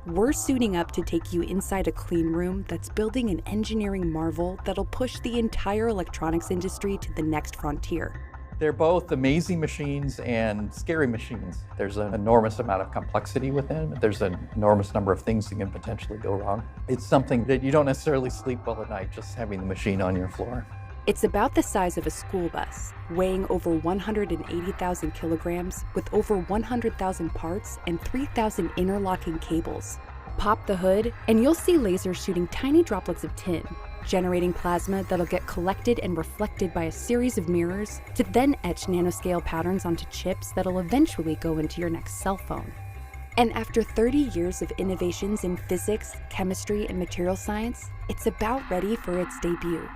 We're suiting up to take you inside a clean room that's building an engineering marvel that'll push the entire electronics industry to the next frontier. They're both amazing machines and scary machines. There's an enormous amount of complexity with them. There's an enormous number of things that can potentially go wrong. It's something that you don't necessarily sleep well at night just having the machine on your floor. It's about the size of a school bus, weighing over 180,000 kilograms with over 100,000 parts and 3,000 interlocking cables. Pop the hood, and you'll see lasers shooting tiny droplets of tin, generating plasma that'll get collected and reflected by a series of mirrors to then etch nanoscale patterns onto chips that'll eventually go into your next cell phone. And after 30 years of innovations in physics, chemistry, and material science, it's about ready for its debut.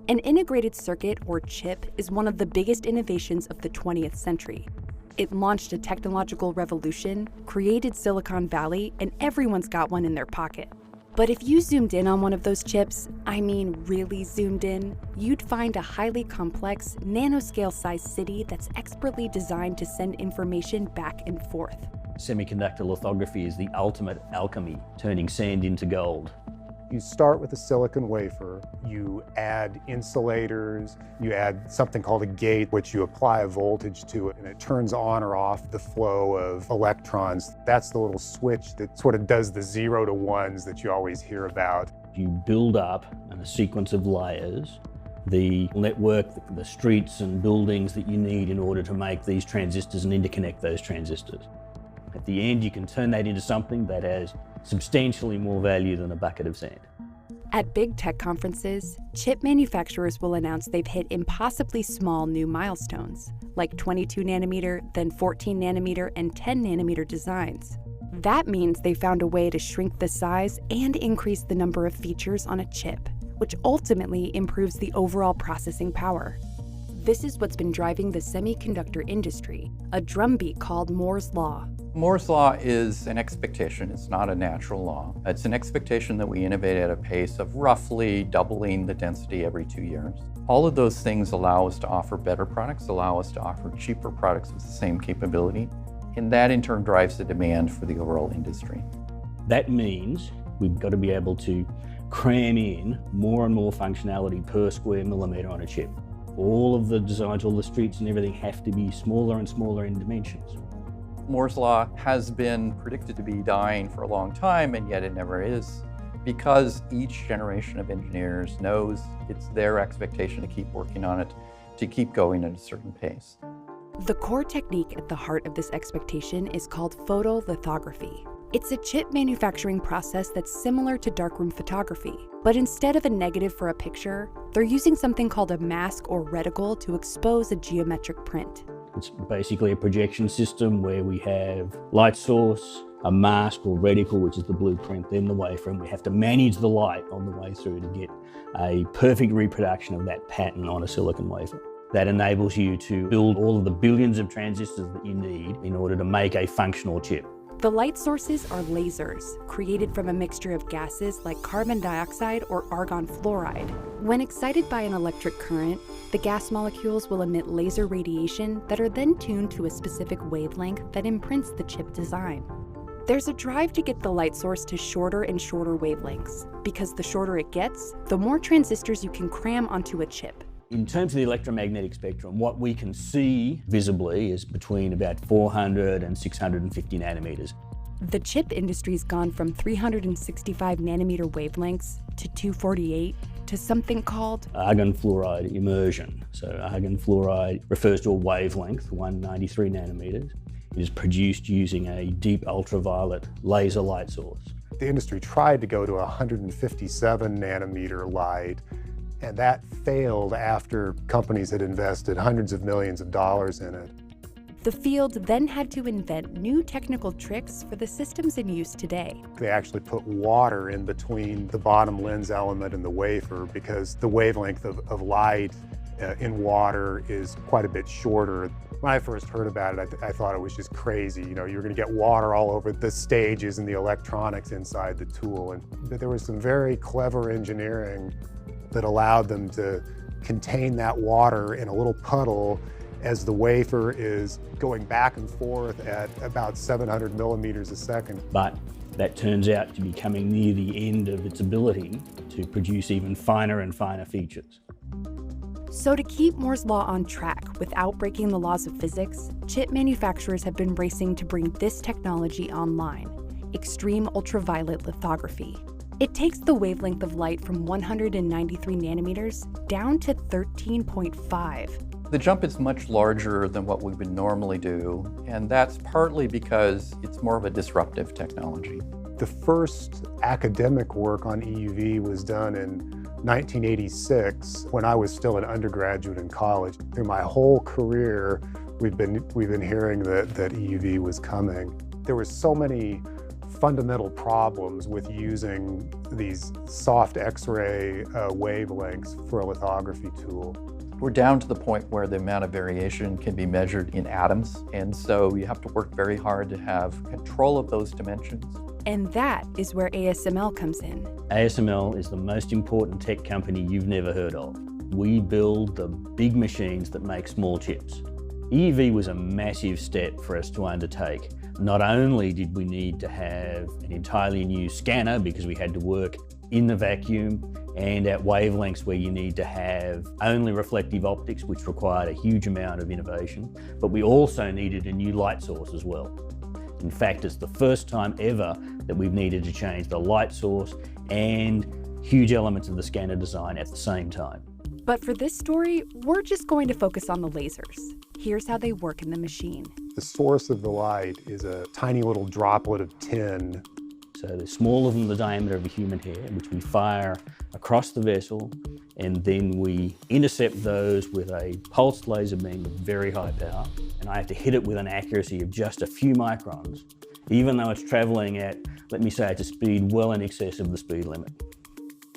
An integrated circuit, or chip, is one of the biggest innovations of the 20th century. It launched a technological revolution, created Silicon Valley, and everyone's got one in their pocket. But if you zoomed in on one of those chips, I mean really zoomed in, you'd find a highly complex, nanoscale-sized city that's expertly designed to send information back and forth. Semiconductor lithography is the ultimate alchemy, turning sand into gold. You start with a silicon wafer, you add insulators, you add something called a gate, which you apply a voltage to it, and it turns on or off the flow of electrons. That's the little switch that sort of does the 0 to 1s that you always hear about. You build up in a sequence of layers the network, the streets and buildings that you need in order to make these transistors and interconnect those transistors. At the end, you can turn that into something that has substantially more value than a bucket of sand. At big tech conferences, chip manufacturers will announce they've hit impossibly small new milestones, like 22 nanometer, then 14 nanometer, and 10 nanometer designs. That means they found a way to shrink the size and increase the number of features on a chip, which ultimately improves the overall processing power. This is what's been driving the semiconductor industry, a drumbeat called Moore's Law. Moore's Law is an expectation, it's not a natural law. It's an expectation that we innovate at a pace of roughly doubling the density every 2 years. All of those things allow us to offer better products, allow us to offer cheaper products with the same capability, and that in turn drives the demand for the overall industry. That means we've got to be able to cram in more and more functionality per square millimeter on a chip. All of the designs, all the streets and everything have to be smaller and smaller in dimensions. Moore's Law has been predicted to be dying for a long time, and yet it never is, because each generation of engineers knows it's their expectation to keep working on it, to keep going at a certain pace. The core technique at the heart of this expectation is called photolithography. It's a chip manufacturing process that's similar to darkroom photography, but instead of a negative for a picture, they're using something called a mask or reticle to expose a geometric print. It's basically a projection system where we have light source, a mask or reticle, which is the blueprint, then the wafer, and we have to manage the light on the way through to get a perfect reproduction of that pattern on a silicon wafer. That enables you to build all of the billions of transistors that you need in order to make a functional chip. The light sources are lasers, created from a mixture of gases like carbon dioxide or argon fluoride. When excited by an electric current, the gas molecules will emit laser radiation that are then tuned to a specific wavelength that imprints the chip design. There's a drive to get the light source to shorter and shorter wavelengths, because the shorter it gets, the more transistors you can cram onto a chip. In terms of the electromagnetic spectrum, what we can see visibly is between about 400 and 650 nanometers. The chip industry's gone from 365 nanometer wavelengths to 248 to something called argon fluoride immersion. So argon fluoride refers to a wavelength, 193 nanometers. It is produced using a deep ultraviolet laser light source. The industry tried to go to 157 nanometer light, and that failed after companies had invested hundreds of millions of dollars in it. The field then had to invent new technical tricks for the systems in use today. They actually put water in between the bottom lens element and the wafer because the wavelength of light in water is quite a bit shorter. When I first heard about it, I thought it was just crazy. You know, you're going to get water all over the stages and the electronics inside the tool. And there was some very clever engineering that allowed them to contain that water in a little puddle as the wafer is going back and forth at about 700 millimeters a second. But that turns out to be coming near the end of its ability to produce even finer and finer features. So to keep Moore's law on track without breaking the laws of physics, chip manufacturers have been racing to bring this technology online: extreme ultraviolet lithography. It takes the wavelength of light from 193 nanometers down to 13.5. The jump is much larger than what we would normally do, and that's partly because it's more of a disruptive technology. The first academic work on EUV was done in 1986 when I was still an undergraduate in college. Through my whole career, we've been hearing that EUV was coming. There were so many fundamental problems with using these soft X-ray wavelengths for a lithography tool. We're down to the point where the amount of variation can be measured in atoms, and so you have to work very hard to have control of those dimensions. And that is where ASML comes in. ASML is the most important tech company you've never heard of. We build the big machines that make small chips. EUV was a massive step for us to undertake. Not only did we need to have an entirely new scanner because we had to work in the vacuum and at wavelengths where you need to have only reflective optics, which required a huge amount of innovation, but we also needed a new light source as well. In fact, it's the first time ever that we've needed to change the light source and huge elements of the scanner design at the same time. But for this story, we're just going to focus on the lasers. Here's how they work in the machine. The source of the light is a tiny little droplet of tin. So they're smaller than the diameter of a human hair, which we fire across the vessel, and then we intercept those with a pulsed laser beam of very high power. And I have to hit it with an accuracy of just a few microns, even though it's traveling at, let me say, at a speed well in excess of the speed limit.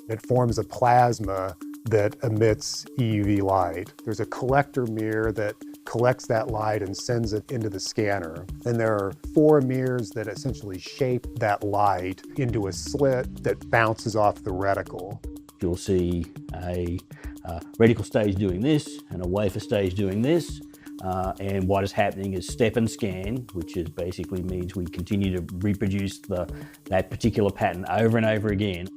It forms a plasma that emits EUV light. There's a collector mirror that collects that light and sends it into the scanner. And there are 4 mirrors that essentially shape that light into a slit that bounces off the reticle. You'll see a reticle stage doing this and a wafer stage doing this. And what is happening is step and scan, which is basically means we continue to reproduce that particular pattern over and over again.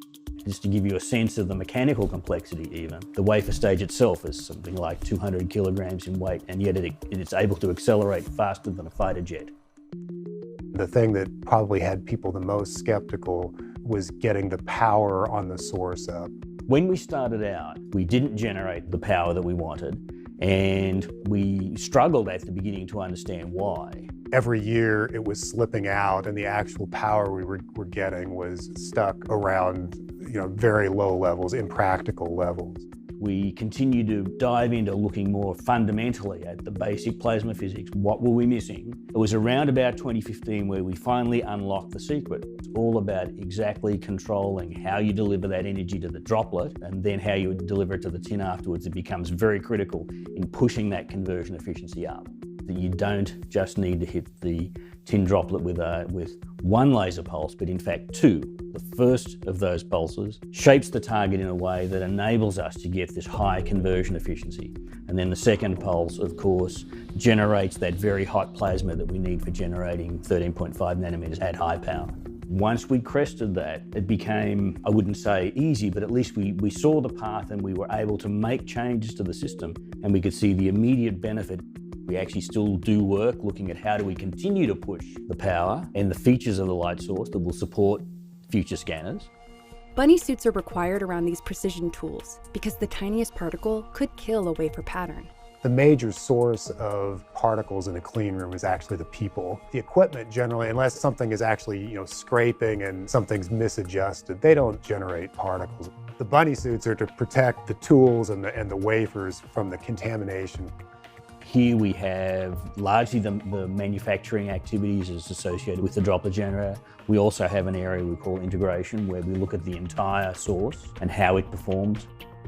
Just to give you a sense of the mechanical complexity even, the wafer stage itself is something like 200 kilograms in weight, and yet it's able to accelerate faster than a fighter jet. The thing that probably had people the most skeptical was getting the power on the source up. When we started out, we didn't generate the power that we wanted, and we struggled at the beginning to understand why. Every year it was slipping out, and the actual power we were getting was stuck around very low levels, impractical levels. We continue to dive into looking more fundamentally at the basic plasma physics. What were we missing? It was around about 2015 where we finally unlocked the secret. It's all about exactly controlling how you deliver that energy to the droplet and then how you deliver it to the tin afterwards. It becomes very critical in pushing that conversion efficiency up. That you don't just need to hit the tin droplet with one laser pulse, but in fact 2. The first of those pulses shapes the target in a way that enables us to get this high conversion efficiency. And then the second pulse, of course, generates that very hot plasma that we need for generating 13.5 nanometers at high power. Once we crested that, it became, I wouldn't say easy, but at least we saw the path and we were able to make changes to the system, and we could see the immediate benefit. We actually still do work looking at how do we continue to push the power and the features of the light source that will support future scanners. Bunny suits are required around these precision tools because the tiniest particle could kill a wafer pattern. The major source of particles in a clean room is actually the people. The equipment generally, unless something is actually scraping and something's misadjusted, they don't generate particles. The bunny suits are to protect the tools and the wafers from the contamination. Here we have largely the manufacturing activities as associated with the droplet generator. We also have an area we call integration, where we look at the entire source and how it performs.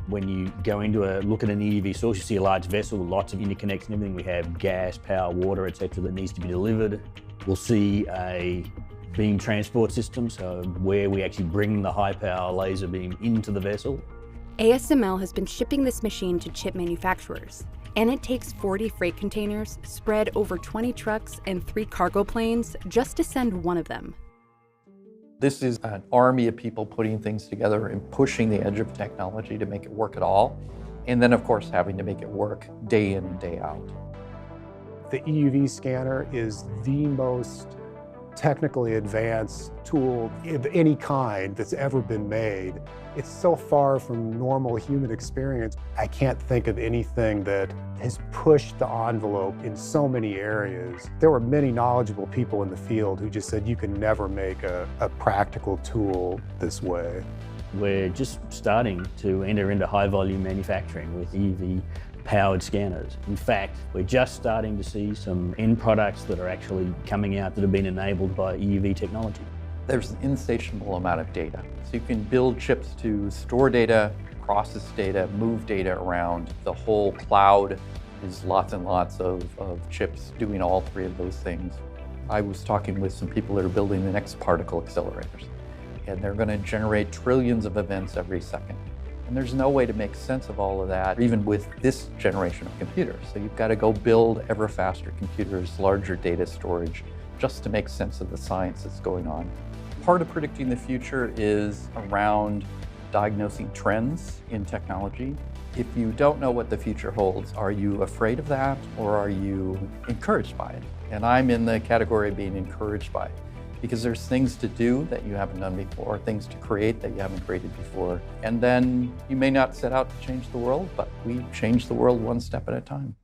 When you go into look at an EUV source, you see a large vessel with lots of interconnects and everything. We have gas, power, water, etc. that needs to be delivered. We'll see a beam transport system, so where we actually bring the high power laser beam into the vessel. ASML has been shipping this machine to chip manufacturers, And it takes 40 freight containers spread over 20 trucks and 3 cargo planes just to send one of them. This is an army of people putting things together and pushing the edge of technology to make it work at all. And then, of course, having to make it work day in and day out. The EUV scanner is the most technically advanced tool of any kind that's ever been made. It's so far from normal human experience. I can't think of anything that has pushed the envelope in so many areas. There were many knowledgeable people in the field who just said you can never make a practical tool this way. We're just starting to enter into high volume manufacturing with EUV powered scanners. In fact, we're just starting to see some end products that are actually coming out that have been enabled by EUV technology. There's an insatiable amount of data. So you can build chips to store data, process data, move data around. The whole cloud is lots and lots of chips doing all 3 of those things. I was talking with some people that are building the next particle accelerators, and they're going to generate trillions of events every second. And there's no way to make sense of all of that, even with this generation of computers. So you've got to go build ever faster computers, larger data storage, just to make sense of the science that's going on. Part of predicting the future is around diagnosing trends in technology. If you don't know what the future holds, are you afraid of that or are you encouraged by it? And I'm in the category of being encouraged by it, because there's things to do that you haven't done before, things to create that you haven't created before. And then you may not set out to change the world, but we change the world one step at a time.